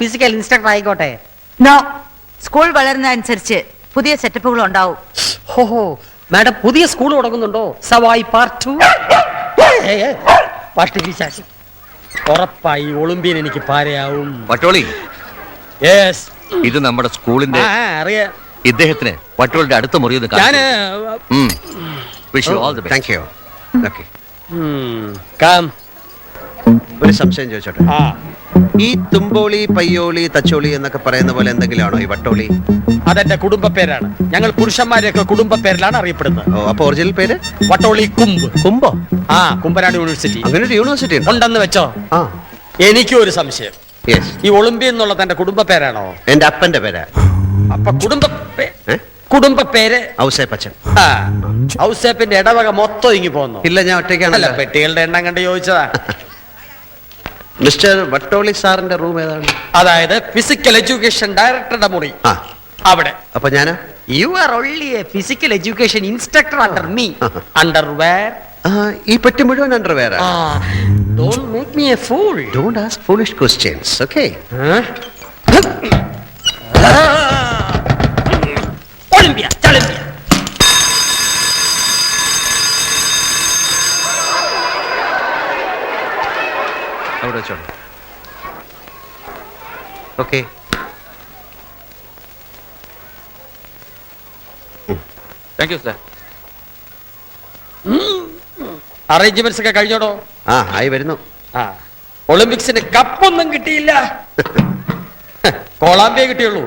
Physical instructor ആയിക്കോട്ടെ. No, school വളരുന്നതനുസരിച്ച് പുതിയ സെറ്റപ്പുകൾ ഉണ്ടാവും. ഹോഹോ, മാഡം പുതിയ സ്കൂൾ തുടങ്ങുന്നുണ്ടോ? സവായ് പാർട്ട് 2 ഉറപ്പായി ഒളിമ്പിയൻ എനിക്ക് പാരയാവും. വട്ടോളി, യെസ്, ഇത് നമ്മുടെ സ്കൂളിന്റെ അറിയാം. ഇദ്ദേഹത്തിന് വട്ടോളിന്റെ അടുത്ത മുറി ഞാൻ ഒരു സംശയം ചോദിച്ചോട്ടെ. ഈ തുമ്പോളി, പയ്യോളി, തച്ചോളി എന്നൊക്കെ പറയുന്ന പോലെ എന്തെങ്കിലുമാണോ ഈ വട്ടോളി? അതെന്റെ കുടുംബ പേരാണ്. ഞങ്ങൾ പുരുഷന്മാരെയൊക്കെ കുടുംബ പേരിലാണ് അറിയപ്പെടുന്നത്. ഓ, അപ്പൊ ഒറിജിനൽ പേര് വട്ടോളി കുമ്പ്. കുമ്പോ? കുമ്പനാട് യൂണിവേഴ്സിറ്റി. അങ്ങനെ ഒരു യൂണിവേഴ്സിറ്റി ഉണ്ടെന്ന് വെച്ചോ. എനിക്കും ഒരു സംശയം. ഈ ഒളിമ്പിയൻ എന്നുള്ളത് എന്റെ കുടുംബ പേരാണോ? എന്റെ അപ്പന്റെ പേരാ. അപ്പൊ കുടുംബ പേര് ഔസേപ്പച്ചൻ. ഔസേപ്പിന്റെ ഇടവക മൊത്തം ഇങ്ങി പോന്നു. ഇല്ല, ഞാൻ ഒറ്റയ്ക്കാണല്ലോ. പെട്ടികളുടെ എണ്ണം കണ്ട് ചോദിച്ചതാ. മിസ്റ്റർ വട്ടോളി സാറിന്റെ റൂം ഏതാണ്? അതായത് ഫിസിക്കൽ എഡ്യൂക്കേഷൻ ഡയറക്ടറുടെ മുറി. അവിടെ. അപ്പൊ ഞാനാ? You are only a physical education instructor under me. Underwear? ഈ പെട്ടി മുഴുവൻ underwear. Don't make me a fool. Don't ask foolish questions, okay? Olympia ചളിമ്പിയ. അവിടെ വെച്ചോളൂ. Okay. Thank you sir. Arrangements ഒക്കെ കഴിഞ്ഞോടോ? ആയി വരുന്നു. ഒളിമ്പിക്സിന് കപ്പൊന്നും കിട്ടിയില്ല. കൊളാമ്പിയ കിട്ടിയുള്ളൂ.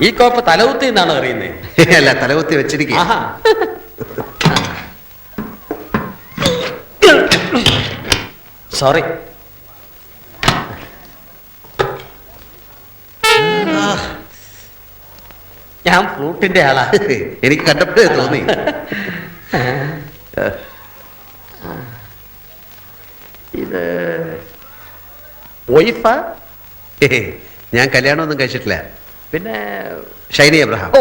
ഈ കോപ്പ് തലകുത്തി എന്നാണ് അറിയുന്നത്. അല്ല, തലകുത്തി വെച്ചിരിക്കുക. സോറി. ഞാൻ ഫ്ലൂട്ടിന്റെ ആളാ. എനിക്ക് കണ്ടപ്പോഴേ തോന്നി. ഇത് വൈഫാ? ഞാൻ കല്യാണമൊന്നും കഴിച്ചിട്ടില്ല. പിന്നെ ഷൈനി എബ്രഹാം. ഓ,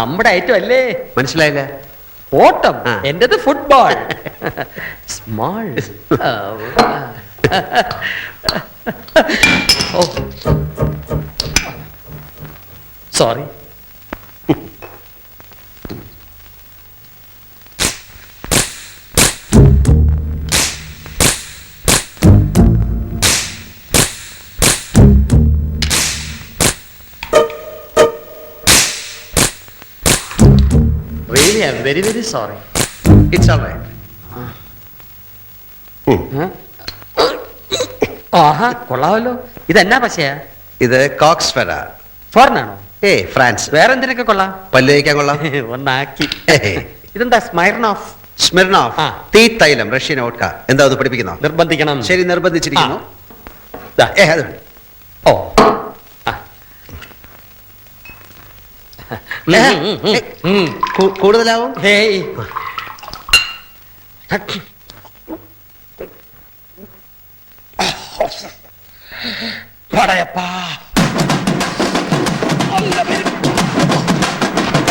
നമ്മുടെ ഐറ്റം അല്ലേ? മനസ്സിലായില്ല. ഓട്ടം. എന്റേത് football. Small. Oh, sorry. Really, I'm very, very sorry. It's all right. കൊള്ളാമല്ലോ. ഇതെന്നാ പശയാ? ഇത് കോക്സ് ഫെറ. ഫോറിനാണോ? ഫ്രാൻസ്. വേറെ എന്തിനൊക്കെ കൊള്ളാം? പല്ല് തേക്കാൻ കൊള്ളാം. ഒന്നാക്കി. ഇതെന്താ? സ്മൈർനോഫ്. സ്മിർനോഫ് തീ തൈലം, റഷ്യൻ വോഡ്ക. എന്താ അത് പഠിപ്പിക്കുന്നോ? നിർബന്ധിക്കണം. ശരി, നിർബന്ധിച്ചിരിക്കുന്നു. അത് ഓ, കൂടുതലാവും.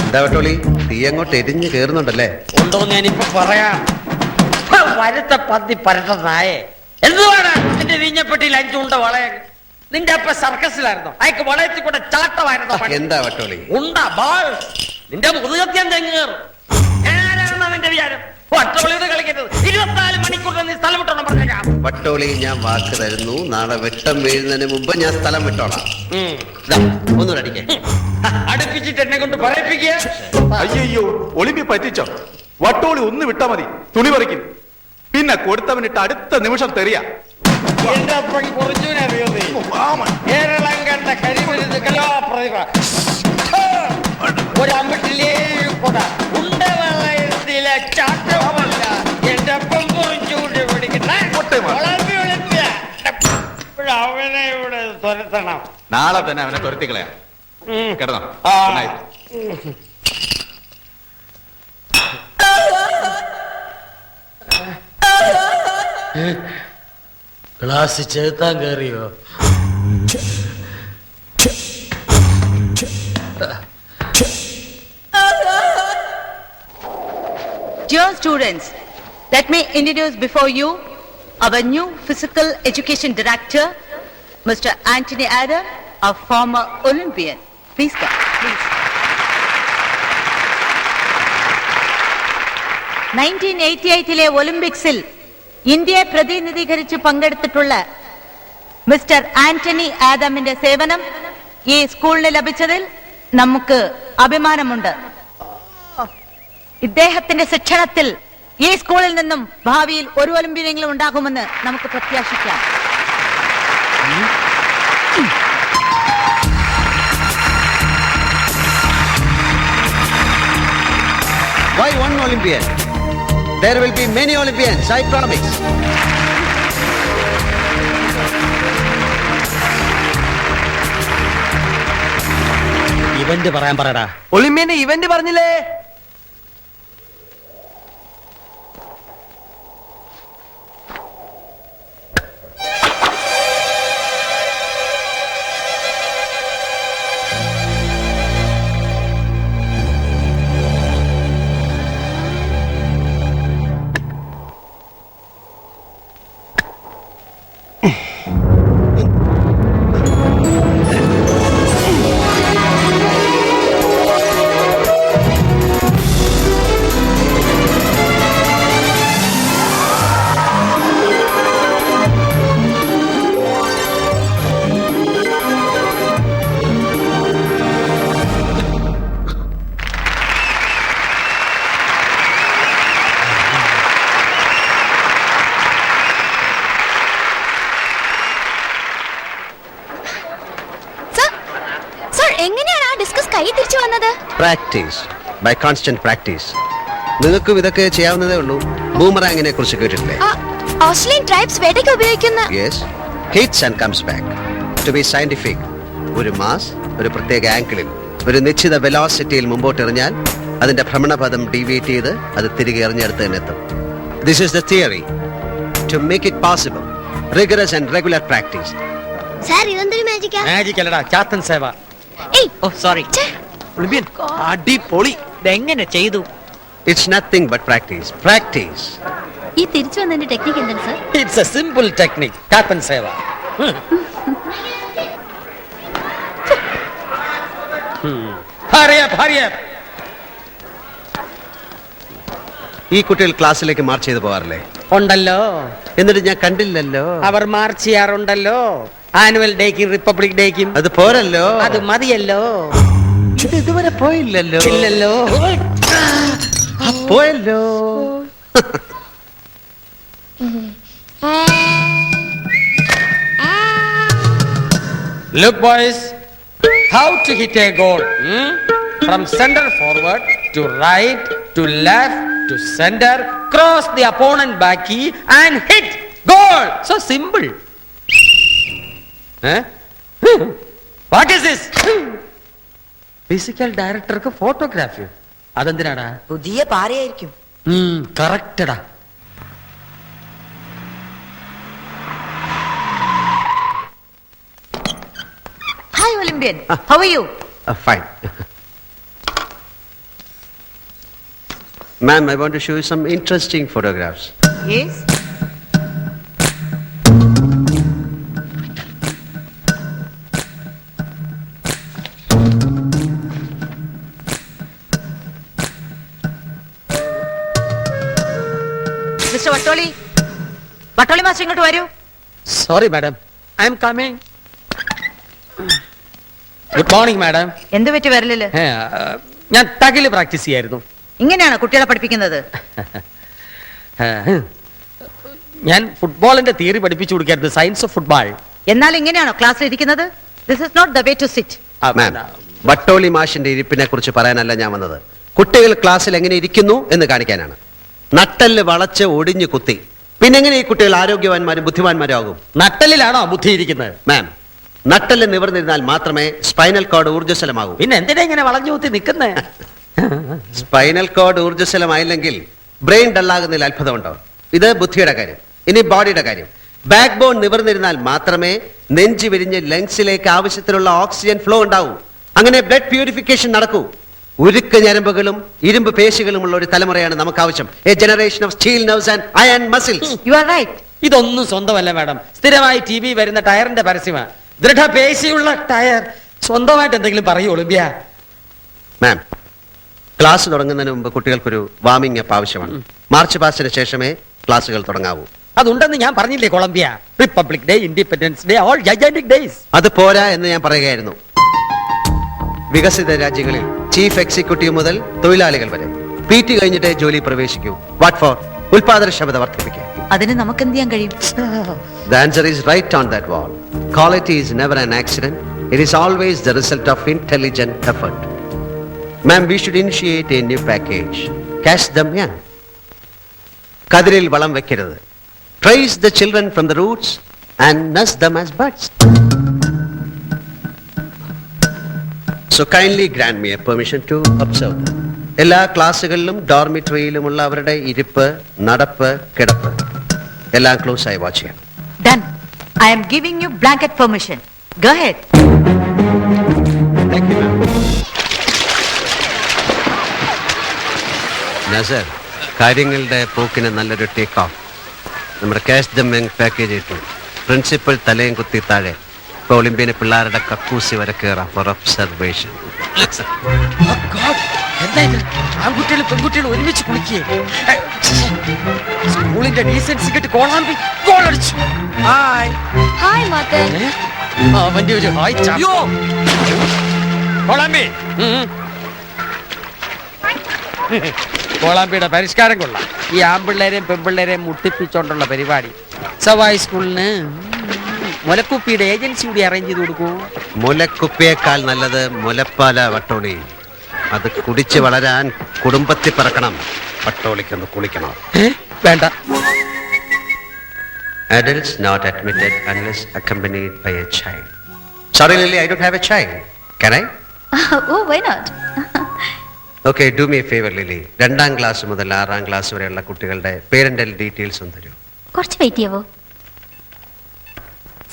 എന്താ വട്ടോളി, തീ അങ്ങോട്ട് എരിഞ്ഞ് കേറുന്നുണ്ടല്ലേ? ഉണ്ടോന്ന് ഞാനിപ്പോ പറയാം. വരത്തെ പന്തി പരട്ട നായേ, എന്തുവാണ് എന്റെ വീഞ്ഞപ്പെട്ടിയിൽ 5 ഉണ്ട വളയ? നിന്റെ അപ്പ സർക്കസിലായിരുന്നോ? അയക്ക് വളയത്തിൽ കൂടെ ചാട്ടമായിരുന്നോ? എന്താ വട്ടോളി? ഉണ്ടാ ബാൾ. നിന്റെ മുതുകത്യം തെങ്ങേറും. ഞാനാണെന്നാ നിന്റെ വിചാരം? വട്ടോളിയോട് കളിക്കരുത്. 24 മണിക്കൂറിൽ നീ സ്ഥലം വിട്ടോണം പറഞ്ഞേക്കാം. വട്ടോളി, ഞാൻ വാക്ക് തരുന്നു. നാളെ വെട്ടം വീഴുന്നതിന് മുമ്പ് ഞാൻ സ്ഥലം വിട്ടോളാം. ഒന്നുകൂടെ അടിക്കേ. അടുപ്പിച്ചിട്ട് എന്നെ കൊണ്ട് പറയിപ്പിക്കുക. അയ്യോ, ഒളിമ്പി പറ്റിച്ചോ? വട്ടോളി ഒന്ന് വിട്ടാ മതി, തുണി പറിക്കും. പിന്നെ കൊടുത്തവനിട്ട് അടുത്ത നിമിഷം തെറിയ. എന്റെ അപ്പൻ കുറച്ചുവിനെ അറിയോ നീ? കേരളം കണ്ട കരിമരുന്ന് കലാപ്രതിഭ. ഒരു അമ്പട്ടിലേ കൊട ഉണ്ട വളയത്തിലെ ചാട്ടമല്ല. എന്റെ അപ്പൻ കുറച്ചുകൂടി പിടിക്കട്ടെ. അവനെ ഇവിടെ തുരത്തണം. നാളെ തന്നെ അവനെ തുരത്തിക്കളയാ. കിടന്നോ? ക്ലാസ് ചേർത്താൻ കയറിയോ? Dear students, let me introduce before you our new physical education director, Mr. Anthony Adam, a former Olympian. Please come. Please. 1988 ഒളിമ്പിക്സിൽ ഇന്ത്യയെ പ്രതിനിധീകരിച്ച് പങ്കെടുത്തിട്ടുള്ള മിസ്റ്റർ ആന്റണി ആദമിന്റെ സേവനം ഈ സ്കൂളിന് ലഭിച്ചതിൽ നമുക്ക് അഭിമാനമുണ്ട്. ഇദ്ദേഹത്തിന്റെ ശിക്ഷണത്തിൽ ഈ സ്കൂളിൽ നിന്നും ഭാവിയിൽ ഒരു ഒളിമ്പ്യനെങ്കിലും ഉണ്ടാകുമെന്ന് നമുക്ക് പ്രത്യാശിക്കാം. Why one Olympian? There will be many Olympians, I promise. Event പറയാൻ പറയടാ. ഒളിമ്പ്യന്റെ ഇവന്റ് പറഞ്ഞില്ലേ? എങ്ങനെയാണ് ആ ഡിസ്കസ് കൈ തിരിച്ചു വന്നത്? Practice, by constant practice. നിങ്ങൾക്കും ഇതൊക്കെ ചെയ്യാവുന്നതേ ഉള്ളൂ. ബൂമറാങ്ങിനെ കുറിച്ച് കേട്ടിട്ടില്ലേ? ഓസ്ട്രേലിയൻ ട്രൈബ്സ് വേട്ടയ്ക്ക് ഉപയോഗിക്കുന്ന. Yes, hits and comes back. To be scientific, ഒരു മാസ് ഒരു പ്രത്യേക ആംഗിളിൽ ഒരു നിശ്ചിത വെലോസിറ്റിയിൽ മുമ്പോട്ട് എറിഞ്ഞാൽ അതിന്റെ ഭ്രമണപഥം ഡീവിയേറ്റ് ചെയ്ത് അത് തിരികെ എറിഞ്ഞെടുത്ത് തന്നെ എത്തും. This is the theory. To make it possible, rigorous and regular practice. Sir ഇതെന്തൊരു മാജിക്കാ? മാജിക് അല്ലടാ, ചാത്തൻ സേവ. Oh sorry. ഒളിമ്പ്യൻ അടിപൊളി. ഇതെങ്ങനെ ചെയ്തു? It's nothing but practice. Practice. ഈ തിരിച്ചു വന്നതിന്റെ ടെക്നിക് എന്താണ് sir? It's a simple technique. Chathan സേവ. Hurry up, hurry up. ഈ കുട്ടികൾ ക്ലാസ്സിലേക്ക് മാർച്ച് ചെയ്ത് പോകാറില്ലേ? ഉണ്ടല്ലോ. എന്നിട്ട് ഞാൻ കണ്ടില്ലല്ലോ. അവർ മാർച്ച് ചെയ്യാറുണ്ടല്ലോ. ആനുവൽ ഡേക്കും റിപ്പബ്ലിക് ഡേക്കും. അത് പോരല്ലോ. അത് മതിയല്ലോ. ഇത് ഇതുവരെ പോയില്ലല്ലോ. ഇല്ലല്ലോ. പോയല്ലോ. Look boys, how to hit a goal? From center forward to right to left to center, cross the opponent backy and hit goal. So simple. What is this? Physical director ku photography. അതെന്തിനാടാ? പുതിയ പാരയായിരിക്കും. കറക്റ്റടാ. Hi Olympian, how are you? Fine. Ma'am, I want to show you some interesting photographs. Yes. Mister Vattoli, Vattoli master ഇങ്ങോട്ട് വരൂ. Sorry madam, I am coming. Good morning madam. എന്ത് പറ്റി വരലില്? ഞാൻ തകില് practice ചെയ്യായിരുന്നു. ഇങ്ങനെയാണോ കുട്ടികളെ പഠിപ്പിക്കുന്നത്? ഞാൻ ഫുട്ബോളിന്റെ തിയറി പഠിപ്പിച്ചു കൊടുക്കായിരുന്നു, സയൻസ് ഓഫ് ഫുട്ബോൾ. എന്നാൽ ഇങ്ങനെയാണോ ക്ലാസ്സിൽ ഇരിക്കുന്നത്? This is not the way to sit. Ma'am, Vattoli മാഷിന്റെ ഇരിപ്പിനെ കുറിച്ച് പറയാനല്ല ഞാൻ വന്നത്. കുട്ടികൾ ക്ലാസ്സിൽ എങ്ങനെ ഇരിക്കുന്നു എന്ന് കാണിക്കാനാണ്. നട്ടല് വളച്ച് ഒടിഞ്ഞു കുത്തി പിന്നെങ്ങനെ ഈ കുട്ടികൾ ആരോഗ്യവാന്മാരും ബുദ്ധിമാന്മാരും ആകും? നട്ടലിലാണോ ബുദ്ധി ഇരിക്കുന്നത്? മാം, നട്ടല് നിവർന്നിരുന്നാൽ മാത്രമേ സ്പൈനൽ കോഡ് ഊർജ്ജസ്വലമാകൂ. പിന്നെ എന്തിനാ ഇങ്ങനെ വളഞ്ഞു കുത്തി നിൽക്കുന്നേ? സ്പൈനൽ കോഡ് ഊർജ്ജസ്വലമായില്ലെങ്കിൽ ബ്രെയിൻ ഡള്ളാകുന്നതിൽ അത്ഭുതമുണ്ടോ? ഇത് ബുദ്ധിയുടെ കാര്യം. ഇനി ബോഡിയുടെ കാര്യം. ബാക്ക് ബോൺ നിവർന്നിരുന്നാൽ മാത്രമേ നെഞ്ചി വിരിഞ്ഞ് ലങ്സിലേക്ക് ആവശ്യത്തിനുള്ള ഓക്സിജൻ ഫ്ലോ ഉണ്ടാവൂ. അങ്ങനെ ബ്ലഡ് പ്യൂരിഫിക്കേഷൻ നടക്കൂ. ഉരുക്ക് ഞരമ്പുകളും ഇരുമ്പ് പേശികളുമുള്ള ഒരു തലമുറയാണ് നമുക്ക് ആവശ്യം. A generation of steel nerves and iron muscles. You are right. ഇതൊന്നും സ്വന്തമല്ല മാഡം, സ്ഥിരമായി TV വരുന്ന ടയറിന്റെ പരസ്യമാണ്. ദൃഢപേശിയുള്ള ടയർ. സ്വന്തമായിട്ട് എന്തെങ്കിലും പറയൂ ഒളിമ്പ്യ. മാം, ക്ലാസ് തുടങ്ങുന്നതിന് മുമ്പ് കുട്ടികൾക്കൊരു വാമിംഗ് അപ്പ് ആവശ്യമാണ്. മാർച്ച് പാസ്റ്റിന് ശേഷമേ ക്ലാസ്സുകൾ തുടങ്ങാവൂ. അതുണ്ടെന്ന് ഞാൻ പറഞ്ഞില്ലേ Columbia. Republic day, independence day, all gigantic days. അത് പോരാ എന്ന് ഞാൻ പറയുകയായിരുന്നു. വികസിത രാജ്യങ്ങളിൽ ചീഫ് എക്സിക്യൂട്ടീവ് മുതൽ തൊഴിലാളികൾ വരെ PT കഴിഞ്ഞിട്ടേ ജോലി പ്രവേശിക്കൂ. What four? ഉൽപാദനക്ഷമത വർദ്ധിപ്പിക്കുക. അതിന് നമുക്ക് എന്ത് ചെയ്യാൻ കഴിയും? The answer is right on that wall. Quality is never an accident. It is always the result of intelligent effort. Ma'am, we should initiate a new package. Catch them young. കതിരിൽ വളം വെക്കരുത്. Trace the children from the roots and nurse them as buds. So kindly grant me a permission to observe them. എല്ലാ ക്ലാസ്സുകളിലും ഡോർമിറ്ററിയിലുമുള്ള അവരുടെ ഇരിപ്പ്, നടപ്പ്, കിടപ്പ് എല്ലാം close ആയി watch ചെയ്യാം. Done. I am giving you blanket permission. Go ahead. Thank you, ma'am. Nasar, കാര്യങ്ങളുടെ പോക്കിന് നല്ലൊരു ടേക്ക് ഓഫ്. നമ്മുടെ ക്യാഷ് ദം യങ് പാക്കേജ് ഇട്ടു. പ്രിൻസിപ്പൽ തലയും കുത്തി താഴെ. ഇപ്പൊ ഒളിമ്പ്യന് പിള്ളേരുടെ കക്കൂസി വരെ കയറാം ഫോർ ഒബ്സർവേഷൻ. എന്താ ഇത്? ആൺകുട്ടികളും പെൺകുട്ടികളും ഒരുമിച്ച് കുളിക്കുകയെ. സ്കൂളിന്റെ ഡീസൻസി കെട്ടി കോളാമ്പി ഗോളടിച്ചു. ഹായ്. Hi mother. അവന്റെ ഒരു ഹായ് ചാ. അയ്യോ. കോളാമ്പി. കോളാമ്പിയുടെ പരിഷ്കാരം കൊള്ളാം. ഈ ആൺപിള്ളേരെയും പെൺപിള്ളേരെയും മുട്ടിപ്പിച്ചോണ്ടുള്ള പരിപാടി. സവായി സ്കൂളിന് മുലക്കുപ്പിയുടെ ഏജൻസി കൂടി അറേഞ്ച് ചെയ്ത് കൊടുക്കൂ. മുലക്കുപ്പിയേക്കാൾ നല്ലത് മുലപ്പാല വട്ടോളി. അത് കുടിച്ച് വളരാൻ കുടുംബത്തിൽ പറക്കണം. വട്ടോളിക്കൊന്ന് കുളിക്കണം. വേണ്ട. Adults not admitted unless accompanied by a child. Sorry, Lily, I don't have a child. Can I? Oh, why not? Okay, do me a favor, Lily. 2ാം class മുതൽ 6ാം ക്ലാസ് വരെയുള്ള കുട്ടികളുടെ പേരന്റൽ ഡീറ്റെയിൽസ് ഒന്ന് തരൂ. കുറച്ച് വെയിറ്റ് ചെയ്യാവോ?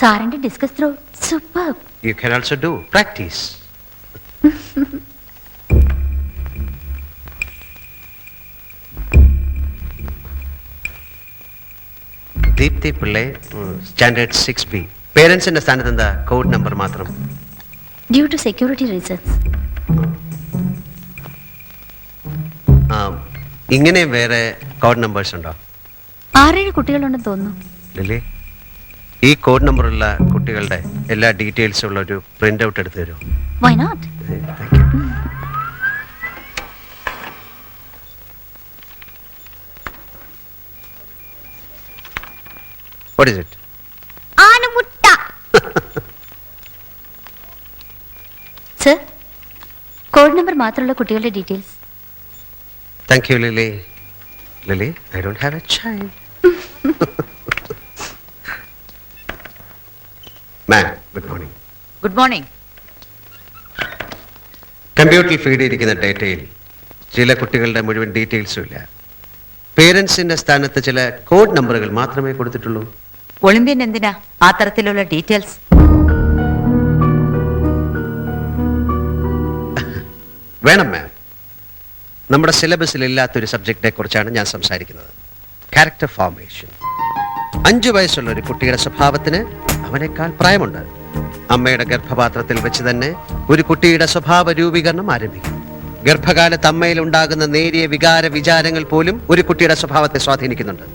സാറിന്റെ discus throw super. You can also do practice. Deepthi Pillai, standard 6B. പേരൻസിന്റെ സ്ഥാനത്ത് എന്താ കോഡ് നമ്പർ മാത്രം? Due to security reasons. ഇങ്ങനെ വേറെ കോഡ് നമ്പേഴ്സ് ഉണ്ടോ? 6-7 കുട്ടികളുണ്ടെന്ന് തോന്നുന്നു. ലില്ലി, ഈ കോഡ് നമ്പറുള്ള കുട്ടികളുടെ എല്ലാ ഡീറ്റെയിൽസും ഉള്ള ഒരു പ്രിന്റ് ഔട്ട് എടുത്തു തരുമോ? Why not? What is it? ആനമുട്ട. സർ, കോഡ് നമ്പർ മാത്രമുള്ള കുട്ടികളുടെ details. Thank you, Lily. Lily, I don't have a child. Ma'am, good morning. Good morning. കമ്പ്യൂട്ടറിൽ ഫീഡ് ചെയ്തിരിക്കുന്ന ഡേറ്റയിൽ ചില കുട്ടികളുടെ മുഴുവൻ ഡീറ്റെയിൽസും ഇല്ല. പേരൻസിന്റെ സ്ഥാനത്ത് ചില കോഡ് നമ്പറുകൾ മാത്രമേ കൊടുത്തിട്ടുള്ളൂ. ഒളിമ്പ്യൻ എന്തിനാ ആ തരത്തിലുള്ള ഡീറ്റെയിൽസ്? വേണം മാം. നമ്മുടെ സിലബസിൽ ഇല്ലാത്തൊരു സബ്ജക്റ്റിനെ കുറിച്ചാണ് ഞാൻ സംസാരിക്കുന്നത്. Character formation. 5 വയസ്സുള്ള ഒരു കുട്ടിയുടെ സ്വഭാവത്തിന് അവനേക്കാൾ പ്രായമുണ്ട്. അമ്മയുടെ ഗർഭപാത്രത്തിൽ വെച്ച് തന്നെ ഒരു കുട്ടിയുടെ സ്വഭാവ രൂപീകരണം ആരംഭിക്കും. ഗർഭകാലത്ത് അമ്മയിൽ ഉണ്ടാകുന്ന നേരിയ വികാര വിചാരങ്ങൾ പോലും ഒരു കുട്ടിയുടെ സ്വഭാവത്തെ സ്വാധീനിക്കുന്നുണ്ട്.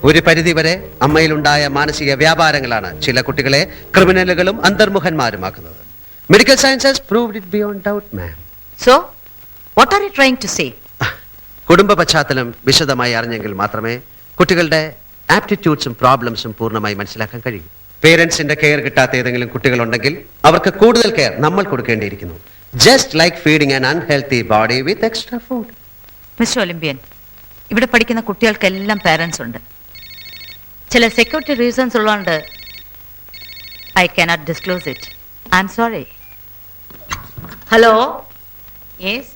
ഒരു പരിധിവരെ അമ്മയിലുണ്ടായ മാനസിക വ്യാപാരങ്ങളാണ് ചില കുട്ടികളെ ക്രിമിനലുകളും അന്തർമുഖന്മാരുമാക്കുന്നത്. Medical science has proved it beyond doubt, ma'am. So, what are you trying to say? കുടുംബ പശ്ചാത്തലം വിശദമായി അറിഞ്ഞെങ്കിൽ മാത്രമേ കുട്ടികളുടെ ആപ്റ്റിറ്റ്യൂഡ്സും പ്രോബ്ലംസും പൂർണ്ണമായി മനസ്സിലാക്കാൻ കഴിയൂ. പേരൻസിന്റെ കെയർ കിട്ടാത്ത ഏതെങ്കിലും കുട്ടികളുണ്ടെങ്കിൽ അവർക്ക് കൂടുതൽ കെയർ നമ്മൾ കൊടുക്കേണ്ടിയിരിക്കുന്നു. Just like feeding an unhealthy body with extra food. Mister Olympian, ഇവിടെ പഠിക്കുന്ന കുട്ടികൾക്കെല്ലാം പാരൻസ് ഉണ്ട്. ചില സെക്യൂരിറ്റി റീസൺസ് ഉള്ളതുകൊണ്ട് I cannot disclose it. I'm sorry. Hello, yes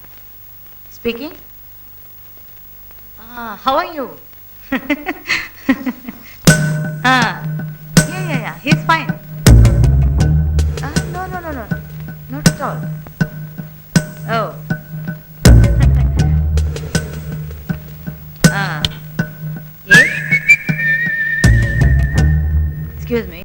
speaking. How are you? Yeah, he's fine.